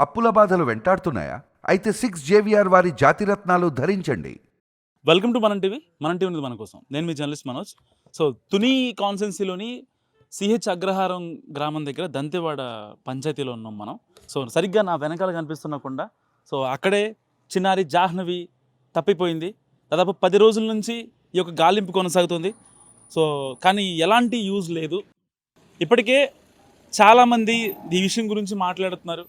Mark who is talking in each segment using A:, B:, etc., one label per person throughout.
A: అప్పుల బాధలు వెంటాడుతున్నాయా? అయితే 6 JVR వారి జాతిరత్నాలు ధరించండి.
B: వెల్కమ్ టు మనం టీవీ ఉంది మన కోసం. నేను మీ జర్నలిస్ట్ మనోజ్. సో తుని కాన్స్టెన్సీలోని సిహెచ్ అగ్రహారం గ్రామం దగ్గర దంతెవాడ పంచాయతీలో ఉన్నాం మనం. సో సరిగ్గా నా వెనకాల కనిపిస్తున్నకుండా సో అక్కడే చిన్నారి జాహ్నవి తప్పిపోయింది. దాదాపు 10 రోజుల నుంచి ఈ యొక్క గాలింపు కొనసాగుతుంది. సో కానీ ఎలాంటి యూజ్ లేదు. ఇప్పటికే చాలామంది ఈ విషయం గురించి మాట్లాడుతున్నారు.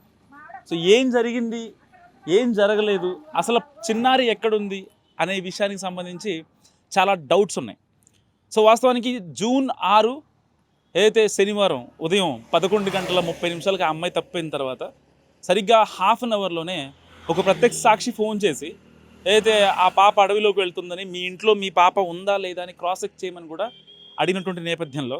B: సో ఏం జరిగింది, ఏం జరగలేదు, అసలు చిన్నారి ఎక్కడుంది అనే విషయానికి సంబంధించి చాలా డౌట్స్ ఉన్నాయి. సో వాస్తవానికి జూన్ 6 ఏదైతే శనివారం ఉదయం 11:30 ఆ అమ్మాయి తప్పిన తర్వాత సరిగ్గా హాఫ్ అన్ అవర్లోనే ఒక ప్రత్యక్ష సాక్షి ఫోన్ చేసి ఏదైతే ఆ పాప అడవిలోకి వెళ్తుందని, మీ ఇంట్లో మీ పాప ఉందా లేదా అని క్రాస్ చెక్ చేయమని కూడా అడిగినటువంటి నేపథ్యంలో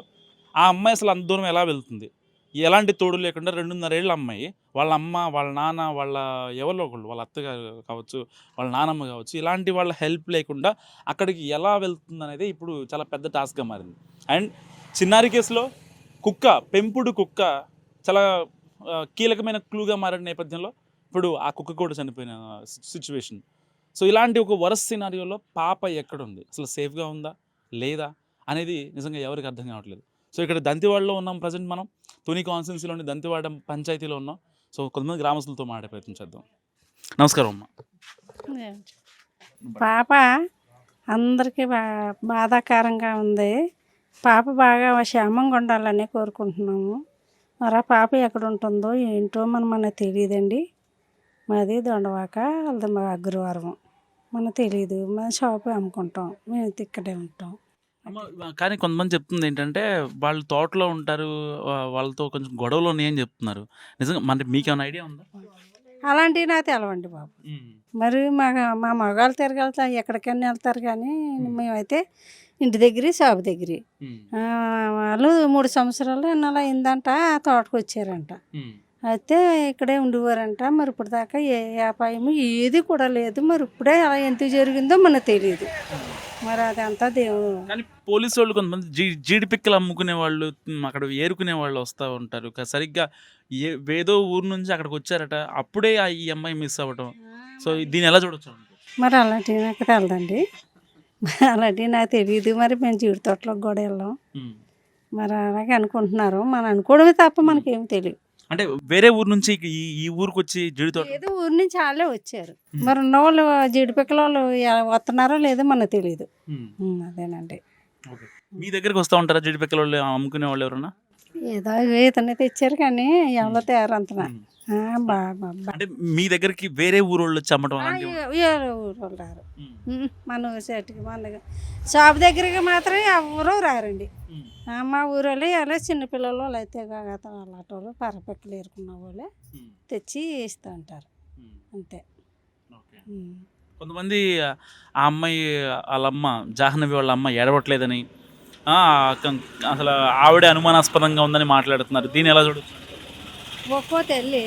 B: ఆ అమ్మాయి అసలు అంత దూరం ఎలా వెళ్తుంది, ఎలాంటి తోడు లేకుండా 2.5 ఏళ్ళ అమ్మాయి వాళ్ళ అమ్మ, వాళ్ళ నాన్న, వాళ్ళ ఎవరో ఒకళ్ళు, వాళ్ళ అత్తగారు కావచ్చు, వాళ్ళ నానమ్మ కావచ్చు, ఇలాంటి వాళ్ళ హెల్ప్ లేకుండా అక్కడికి ఎలా వెళ్తుంది అనేది ఇప్పుడు చాలా పెద్ద టాస్క్గా మారింది. అండ్ చిన్నారి కేసులో కుక్క, పెంపుడు కుక్క చాలా కీలకమైన క్లూగా మారిన నేపథ్యంలో ఇప్పుడు ఆ కుక్క కూడా చనిపోయిన సిచ్యువేషన్. సో ఇలాంటి ఒక వరస్ట్ సినారియోలో పాప ఎక్కడుంది, అసలు సేఫ్గా ఉందా లేదా అనేది నిజంగా ఎవరికి అర్థం కావట్లేదు. సో ఇక్కడ దంతివాడలో ఉన్నాం ప్రజెంట్ మనం. తుని కాన్స్టిట్యున్సీలోని దంతివాడ పంచాయతీలో ఉన్నాం. సో కొంతమంది గ్రామస్తులతో మాట్లాడే ప్రయత్నం చేద్దాం. నమస్కారం అమ్మ.
C: పాప అందరికీ బాధాకరంగా ఉంది. పాప బాగా క్షేమంగా ఉండాలని కోరుకుంటున్నాము. మరి ఆ పాప ఎక్కడ ఉంటుందో ఏంటో మనకు తెలియదండి. మాది దొండవాక, వాళ్ళది మా అగ్రవారం. మనకు తెలియదు. మేము షాపు అమ్ముకుంటాం, మేము ఇక్కడే ఉంటాం.
B: కానీ కొంతమంది చెప్తుంది ఏంటంటే వాళ్ళు తోటలో ఉంటారు, వాళ్ళతో కొంచెం గొడవలు ఉన్నాయని చెప్తున్నారు. నిజంగా మరి మీకేమైనా ఐడియా ఉందా?
C: అలాంటివి నాకు తెలవండి బాబు. మరి మా మగవాళ్ళు తిరగలుగుతా ఎక్కడికైనా వెళ్తారు, కానీ మేమైతే ఇంటి దగ్గర, షాపు దగ్గర. వాళ్ళు 3 సంవత్సరాలు అలా అయిందంట, తోటకు వచ్చారంట. అయితే ఇక్కడే ఉండేవారంట. మరి ఇప్పుడు దాకా ఏ అపాయం ఏది కూడా లేదు. మరి ఇప్పుడే అలా ఎంత జరిగిందో మనకు తెలియదు. మరి అదంతా దేవుడు.
B: కానీ పోలీసు వాళ్ళు కొంతమంది జీడి పిక్కలు అమ్ముకునే వాళ్ళు, అక్కడ ఏరుకునే వాళ్ళు వస్తూ ఉంటారు. సరిగ్గా ఏదో ఊరు నుంచి అక్కడికి వచ్చారట, అప్పుడే ఈ అమ్మాయి మిస్ అవ్వటం. సో దీన్ని ఎలా చూడొచ్చు?
C: మరి అలాంటివి నాకు తెలదండి. అలాంటివి నాకు తెలియదు. మరి మేము జీడి తోటలోకి కూడా వెళ్ళాం. మరి అలాగే అనుకుంటున్నారు. మనం అనుకోవడమే తప్ప మనకేం తెలియదు.
B: అంటే వేరే ఊరు నుంచి ఈ ఊరికి వచ్చి జీడితో
C: ఏదో ఊరు నుంచి వాళ్ళే వచ్చారు. మరి ఉన్న వాళ్ళు జీడి పిక్కల వాళ్ళు వస్తున్నారో లేదో మనకు తెలియదు. అదేనండి.
B: మీ దగ్గరికి వస్తూ ఉంటారా జీడి పిక్కల వాళ్ళు, అమ్ముకునే వాళ్ళు ఎవరన్నా?
C: ఏదో ఇతనే తెచ్చారు, కానీ ఎవరో తయారంతనా
B: అంటే మీ దగ్గరికి వేరే ఊరు వాళ్ళు వచ్చి అమ్మటం
C: వేరే ఊరు వాళ్ళు రారు. మన చెట్టుకి మన షాప్ దగ్గరికి మాత్రం ఎవరూ రారండి. మా ఊరు వాళ్ళు ఎలా చిన్నపిల్లలు వాళ్ళు అయితే అలాంటి వాళ్ళు పరపెక్కలు ఏరుకున్న వాళ్ళే తెచ్చి ఇస్తూ ఉంటారు, అంతే.
B: కొంతమంది ఆ అమ్మాయి వాళ్ళ అమ్మ, జాహ్నవి వాళ్ళ అమ్మ ఏడవట్లేదని, అసలు ఆవిడే అనుమానాస్పదంగా ఉందని మాట్లాడుతున్నారు. దీన్ని ఎలా చూడొచ్చు?
C: ఒక్కో తల్లి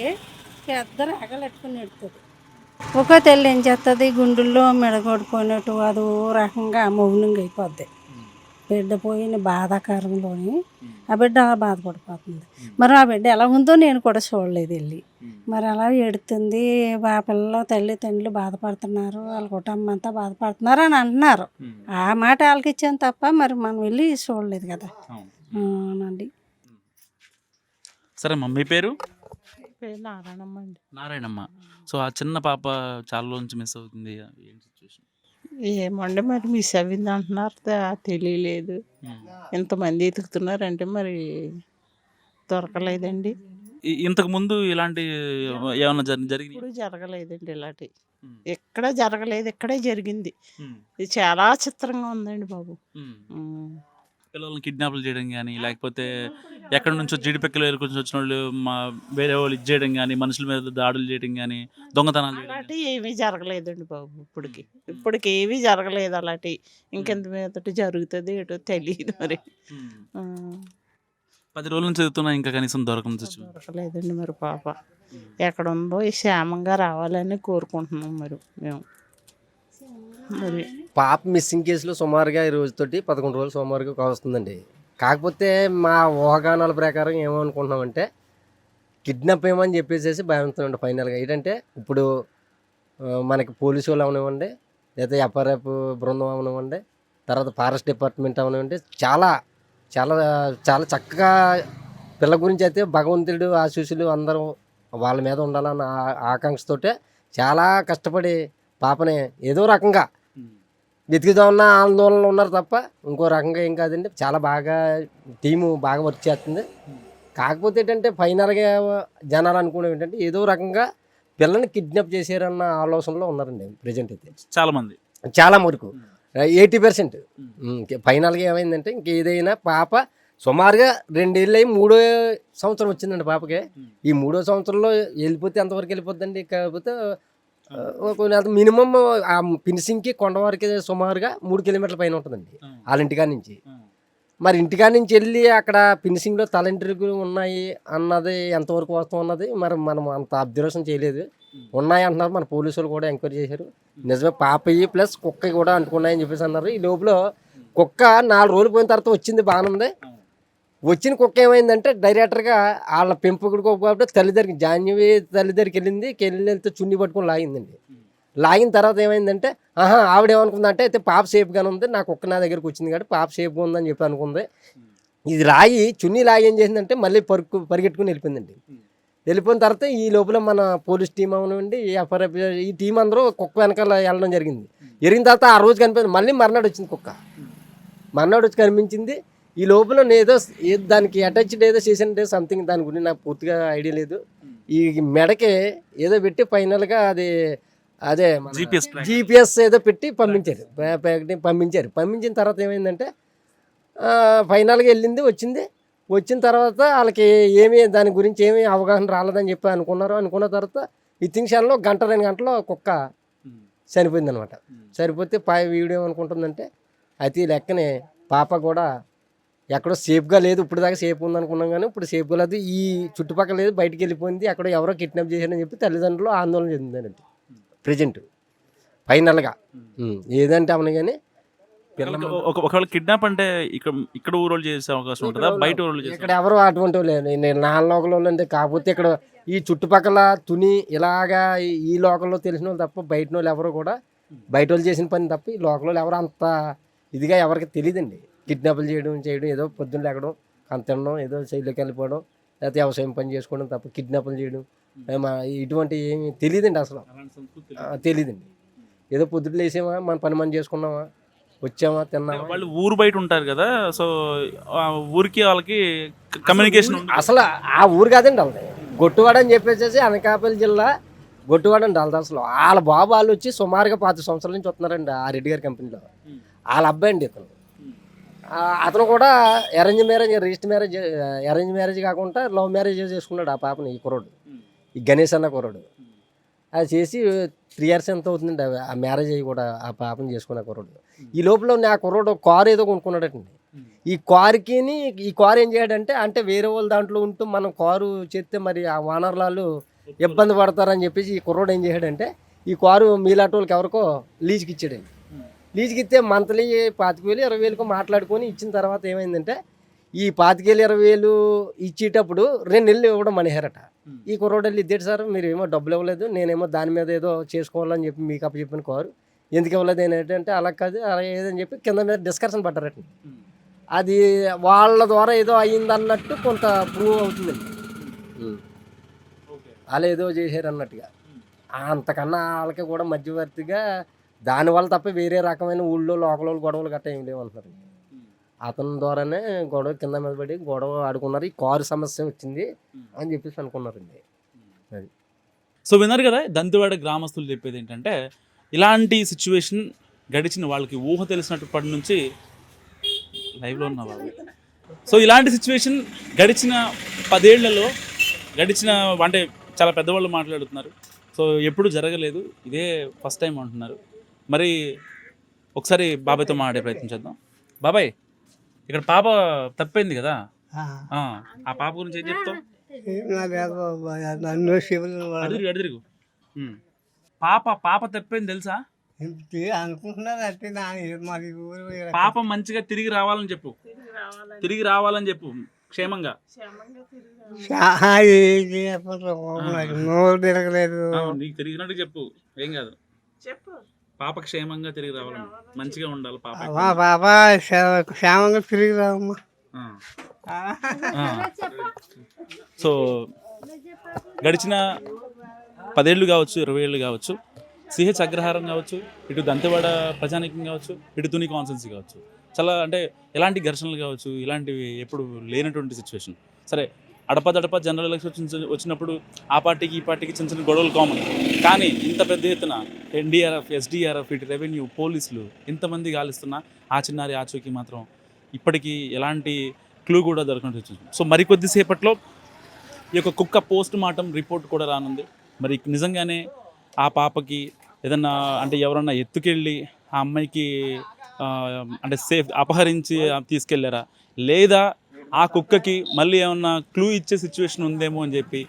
C: పెద్ద రేగలు పెట్టుకుని ఎడుతుంది. ఒక్కో తల్లి ఏం చేస్తుంది, గుండెల్లో మెడగొడిపోయినట్టు అదో రకంగా మౌనంగా అయిపోద్ది. బిడ్డ పోయిన బాధాకరంలోని ఆ బిడ్డ అలా బాధపడిపోతుంది. మరి ఆ బిడ్డ ఎలా ఉందో నేను కూడా చూడలేదు వెళ్ళి. మరి అలా ఎడుతుంది. పిల్లలు తండ్రులు బాధపడుతున్నారు, వాళ్ళ కుటుంబం అంతా బాధపడుతున్నారు అని అంటున్నారు. ఆ మాట వాళ్ళకి ఇచ్చాను తప్ప మరి మనం వెళ్ళి చూడలేదు కదా. అవునండి.
B: సరే, మీ పేరు?
C: నారాయణమ్మ అండి.
B: నారాయణమ్మ. సో ఆ చిన్న పాప చాలా నుంచి మిస్ అవుతుంది.
D: ఏమండి మరి మిస్ అవ్వింది అంటున్నారు, తెలియలేదు. ఎంతమంది ఎతుకుతున్నారంటే మరి దొరకలేదండి.
B: ఇంతకు ముందు ఇలాంటి ఏమన్నా జరిగింది?
D: ఇప్పుడు జరగలేదండి, ఇలాంటి ఎక్కడ జరగలేదు, ఇక్కడే జరిగింది. ఇది చాలా చిత్రంగా ఉందండి బాబు.
B: పిల్లల్ని కిడ్నాప్లు చేయడం కానీ, లేకపోతే ఎక్కడి నుంచో జీడిపెక్కలు ఏరుకొని వచ్చిన వాళ్ళు వేరే వాళ్ళు ఇది చేయడం కానీ, మనుషుల మీద దాడులు చేయడం కానీ, దొంగతనాలు
D: అలాంటి ఏమీ జరగలేదండి బాబు. ఇప్పటికి ఏమీ జరగలేదు అలాంటి. ఇంకెంత మీద జరుగుతుంది ఏటో తెలియదు మరి.
B: 10 రోజుల నుంచి చదువుతున్నా, ఇంకా కనీసం
D: దొరకలేదండి. మరి పాప ఎక్కడ ఉందో క్షేమంగా రావాలని కోరుకుంటున్నాం మరి మేము. మరి
E: పాప మిస్సింగ్ కేసులో సుమారుగా ఈ రోజుతోటి 11 రోజులు సుమారుగా వస్తుందండి. కాకపోతే మా ఊహాగానాల ప్రకారం ఏమనుకుంటున్నామంటే కిడ్నాప్ ఏమని చెప్పేసి భయపడుతుండే ఫైనల్గా. ఏంటంటే ఇప్పుడు మనకి పోలీసు వాళ్ళు అవనివ్వండి, లేదా ఎఫ్ఆర్ఎఫ్ బృందం అవనివ్వండి, తర్వాత ఫారెస్ట్ డిపార్ట్మెంట్ అవనివ్వండి, చాలా చాలా చాలా చక్కగా పిల్ల గురించి అయితే భగవంతుడు ఆశీస్సులు అందరూ వాళ్ళ మీద ఉండాలన్న ఆకాంక్షతోటే చాలా కష్టపడి పాపని ఏదో రకంగా వెతుకుదామన్న ఆందోళనలో ఉన్నారు తప్ప ఇంకో రకంగా ఏం కాదండి. చాలా బాగా టీము బాగా వర్క్ చేస్తుంది. కాకపోతే ఏంటంటే ఫైనల్గా జనాలు అనుకునేవి ఏంటంటే ఏదో రకంగా పిల్లని కిడ్నాప్ చేశారన్న ఆలోచనలో ఉన్నారండి ప్రజెంట్ అయితే
B: చాలా మంది.
E: చాలా వరకు 80%. ఫైనల్గా ఏమైందంటే ఇంకేదైనా పాప సుమారుగా 2 ఏళ్ళు అయ్యి 3వ సంవత్సరం వచ్చిందండి పాపకి. ఈ 3వ సంవత్సరంలో వెళ్ళిపోతే ఎంతవరకు వెళ్ళిపోద్దండి. కాకపోతే మినిమం ఆ ఫినిషింగ్కి కొండ వరకు సుమారుగా 3 కిలోమీటర్ల పైన ఉంటుందండి వాళ్ళ ఇంటికాడ నుంచి. మరి ఇంటికాడ నుంచి వెళ్ళి అక్కడ ఫినిషింగ్లో తలంటికి ఉన్నాయి అన్నది ఎంతవరకు వస్తాం అన్నది మరి మనం అంత అబ్జర్వేషన్ చేయలేదు. ఉన్నాయి అంటున్నారు, మన పోలీసులు కూడా ఎంక్వైరీ చేశారు. నిజమే పాపయ్యి ప్లస్ కుక్క కూడా అంటుకున్నాయని చెప్పేసి అన్నారు. ఈ లోపల కుక్క 4 రోజులు పోయిన తర్వాత వచ్చింది, బాగానే ఉంది. వచ్చిన కుక్క ఏమైందంటే డైరెక్టర్గా వాళ్ళ పెంపుకుడు కాబట్టి తల్లిదండ్రికి జాన్యవి తల్లిదండ్రికి వెళ్తే చున్ని పట్టుకొని లాగిందండి. లాగిన తర్వాత ఏమైందంటే ఆవిడేమనుకుందంటే అయితే పాప సేఫ్గానే ఉంది, నా కుక్క నా దగ్గరికి వచ్చింది కాబట్టి పాప సేఫ్గా ఉందని చెప్పి అనుకుంది. ఇది లాగి చున్నీ లాగి ఏం చేసిందంటే మళ్ళీ పరిగెట్టుకుని వెళ్ళిపోయిందండి. వెళ్ళిపోయిన తర్వాత ఈ లోపల మన పోలీస్ టీం అవనివ్వండి, ఎఫ్ఆర్ఎఫ్ ఈ టీం అందరూ కుక్క వెనకాల వెళ్ళడం జరిగింది. జరిగిన తర్వాత ఆ రోజు కనిపించింది. మళ్ళీ మర్నాడు వచ్చింది కుక్క, మర్నాడు వచ్చి కనిపించింది. ఈ లోపల ఏదో దానికి అటాచ్డ్ ఏదో చేసినట్టే సంథింగ్, దాని గురించి నాకు పూర్తిగా ఐడియా లేదు. ఈ మెడకి ఏదో పెట్టి ఫైనల్గా అదే GPS ఏదో పెట్టి పంపించారు. పంపించిన తర్వాత ఏమైందంటే ఫైనల్గా వెళ్ళింది, వచ్చిన తర్వాత వాళ్ళకి ఏమీ దాని గురించి ఏమీ అవగాహన రాలేదని చెప్పి అనుకున్న తర్వాత ఈ తింక్షాల్లో 1-2 గంటల్లో కుక్క చనిపోయింది అనమాట. సరిపోతే వీడియో ఏమనుకుంటుందంటే అయితే లెక్కనే పాప కూడా ఎక్కడో సేఫ్గా లేదు, ఇప్పుడు దాకా సేఫ్ ఉందనుకున్నాం కానీ ఇప్పుడు సేఫ్గా లేదు, ఈ చుట్టుపక్కల లేదు, బయటికి వెళ్ళిపోయింది, అక్కడ ఎవరో కిడ్నాప్ చేశారని చెప్పి తల్లిదండ్రులు ఆందోళన చెందిందండి ప్రజెంట్ ఫైనల్గా. ఏదంటే అవును కానీ
B: ఒకవేళ కిడ్నాప్ అంటే ఇక్కడ ఊరోళ్ళు చేసే అవకాశం ఉంటుందా, బయట ఊరోళ్ళు చేసే?
E: ఇక్కడ ఎవరు అటువంటి లేదు, నేను నా లోకల్లో అంటే. కాకపోతే ఇక్కడ ఈ చుట్టుపక్కల తుని ఇలాగా ఈ లోకల్లో తెలిసిన వాళ్ళు తప్ప బయట వాళ్ళు ఎవరు కూడా బయట వాళ్ళు చేసిన పని తప్ప ఈ లోకల్లో ఎవరు అంత ఇదిగా ఎవరికి తెలియదండి. కిడ్నాప్లు చేయడం ఏదో పొద్దున్న లేకడం అంత తినడం, ఏదో శైలికి వెళ్ళిపోవడం, లేకపోతే వ్యవసాయం పని చేసుకోవడం తప్ప కిడ్నాప్లు చేయడం ఇటువంటి ఏమి తెలియదండి, అసలు తెలియదండి. ఏదో పొద్దున్న లేసామా మన పని మనం చేసుకున్నామా, వచ్చామా, తిన్నామా.
B: వాళ్ళు ఊరు బయట ఉంటారు కదా, సో ఊరికి వాళ్ళకి కమ్యూనికేషన్
E: అసలు ఆ ఊరు కాదండి వాళ్ళది, గొట్టువాడ అని చెప్పేసి అనకాపల్లి జిల్లా గొట్టువాడ అండి వాళ్ళది. అసలు వాళ్ళ బాబు వాళ్ళు వచ్చి సుమారుగా 5 సంవత్సరాల నుంచి వస్తున్నారండి ఆ రెడ్డి గారి కంపెనీలో. వాళ్ళ అబ్బాయి అండి అతను కూడా అరేంజ్ మ్యారేజ్ కాకుండా లవ్ మ్యారేజ్ చేసుకున్నాడు ఆ పాపని, ఈ కుర్రోడు, ఈ గణేష్ అన్న కుర్రోడు. అది చేసి 3 years ఎంత అవుతుందండి ఆ మ్యారేజ్ అయ్యి కూడా ఆ పాపని చేసుకున్న కుర్రోడు. ఈ లోపల ఆ కుర్రోడు కారు ఏదో కొనుక్కున్నాడటండి. ఈ కారు ఏం చేయడంటే అంటే వేరే వాళ్ళ దాంట్లో ఉంటూ మనం కారు చేస్తే మరి ఆ ఓనర్లు ఇబ్బంది పడతారని చెప్పేసి ఈ కుర్రోడు ఏం చేశాడంటే ఈ కారు మీలాంటి వాళ్ళకి ఎవరికో లీజుకి ఇచ్చాడండి. లీజుకి ఇస్తే మంత్లీ 25,000 20,000 మాట్లాడుకొని ఇచ్చిన తర్వాత ఏమైందంటే ఈ 25,000 20,000 ఇచ్చేటప్పుడు 2 నెలలు ఇవ్వడం మనిహారట. ఈ కుర్రోడు వెళ్ళి ఇద్దేటి సార్ మీరు ఏమో డబ్బులు ఇవ్వలేదు, నేనేమో దాని మీద ఏదో చేసుకోవాలని చెప్పి మీకు చెప్పిన కారు ఎందుకు ఇవ్వలేదు ఏంటంటే అలా కాదు అలా ఏదని చెప్పి కింద మీద డిస్కషన్ పడ్డారట. అది వాళ్ళ ద్వారా ఏదో అయ్యిందన్నట్టు కొంత ప్రూవ్ అవుతుందండి. వాళ్ళు ఏదో చేశారు అన్నట్టుగా. అంతకన్నా వాళ్ళకి కూడా మధ్యవర్తిగా దానివల్ల తప్ప వేరే రకమైన ఊళ్ళో లోకల్ గొడవలు గట్రా ఏం లేవంటున్నారు. అతని ద్వారానే గొడవ కింద మీద పడి గొడవ ఆడుకున్నారు, ఈ కారు సమస్య వచ్చింది అని చెప్పేసి అనుకున్నారండి. అది
B: సో విన్నారు కదా, దంతెవాడ గ్రామస్తులు చెప్పేది ఏంటంటే ఇలాంటి సిచ్యువేషన్ గడిచిన వాళ్ళకి ఊహ తెలిసినప్పటి నుంచి లైవ్లో ఉన్న వాళ్ళు. సో ఇలాంటి సిచ్యువేషన్ గడిచిన 10 ఏళ్లలో అంటే చాలా పెద్దవాళ్ళు మాట్లాడుతున్నారు. సో ఎప్పుడు జరగలేదు, ఇదే ఫస్ట్ టైం అంటున్నారు. మరి ఒకసారి బాబాయ్తో మాట్లాడే ప్రయత్నం చేద్దాం. బాబాయ్, ఇక్కడ పాప తప్పైంది కదా, ఆ పాప గురించి ఏం చెప్తావు? అడుగు పాప తప్పైంది తెలుసా? పాప మంచిగా తిరిగి రావాలని చెప్పు, క్షేమంగా
F: నోరు తిరగలేదు.
B: నీకు తిరిగినట్టు చెప్పు, ఏం కాదు.
D: చెప్పు.
B: పాప క్షేమంగా తిరిగి రావాలని, మంచిగా ఉండాలి పాప.
F: మా పాప క్షేమంగా తిరిగి రావమ్మా.
B: సో గడిచిన 10 ఏళ్ళు కావచ్చు, 20 ఏళ్ళు కావచ్చు, సిహెచ్ అగ్రహారం కావచ్చు, ఇటు దంతెవాడ ప్రజానీకం కావచ్చు, ఇటు తుని కాన్స్టెన్సీ కావచ్చు, చాలా అంటే ఎలాంటి ఘర్షణలు కావచ్చు ఇలాంటివి ఎప్పుడు లేనటువంటి సిచ్యువేషన్. సరే అడపదడప జనరల్ ఎలక్షన్స్ వచ్చినప్పుడు ఆ పార్టీకి ఈ పార్టీకి చిన్న చిన్న గొడవలు కామన్. కానీ ఇంత పెద్ద ఎత్తున ఎన్డీఆర్ఎఫ్, ఎస్డీఆర్ఎఫ్, ఇటు రెవెన్యూ, పోలీసులు ఇంతమంది గాలిస్తున్నా ఆ చిన్నారి ఆచూకీ మాత్రం ఇప్పటికీ ఎలాంటి క్లూ కూడా దొరకనట్టు వచ్చింది. సో మరికొద్దిసేపట్లో ఈ యొక్క కుక్క పోస్ట్ మార్టం రిపోర్ట్ కూడా రానుంది. మరి నిజంగానే ఆ పాపకి ఏదన్నా అంటే ఎవరన్నా ఎత్తుకెళ్ళి ఆ అమ్మాయికి అంటే సేఫ్ అపహరించి తీసుకెళ్లారా, లేదా ఆ కుక్కకి మళ్ళీ ఏమన్నా క్లూ ఇచ్చే సిచ్యువేషన్ ఉందేమో అని చెప్పి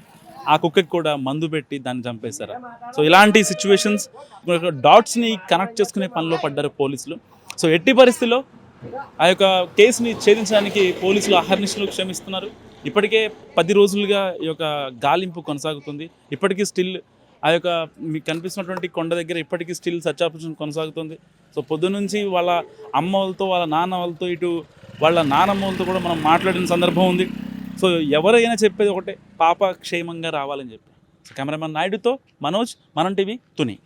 B: ఆ కుక్కకి కూడా మందు పెట్టి దాన్ని చంపేశారా. సో ఇలాంటి సిచ్యువేషన్స్ డాట్స్ని కనెక్ట్ చేసుకునే పనిలో పడ్డారు పోలీసులు. సో ఎట్టి పరిస్థితుల్లో ఆ యొక్క కేసుని ఛేదించడానికి పోలీసులు అహర్నిశలు శ్రమిస్తున్నారు. ఇప్పటికే 10 రోజులుగా ఈ యొక్క గాలింపు కొనసాగుతుంది. ఇప్పటికీ స్టిల్ ఆ యొక్క మీకు కనిపిస్తున్నటువంటి కొండ దగ్గర ఇప్పటికీ స్టిల్ సర్చ్ ఆపరేషన్ కొనసాగుతుంది. సో పొద్దునుంచి వాళ్ళ అమ్మ వాళ్ళతో, వాళ్ళ నాన్న వాళ్ళతో, ఇటు వాళ్ళ నానమ్మ వాళ్ళతో కూడా మనం మాట్లాడిన సందర్భం ఉంది. సో ఎవరైనా చెప్పేది ఒకటే, పాప క్షేమంగా రావాలని చెప్పి. సో కెమెరామెన్ నాయుడుతో మనోజ్, మనం టీవీ, తుని.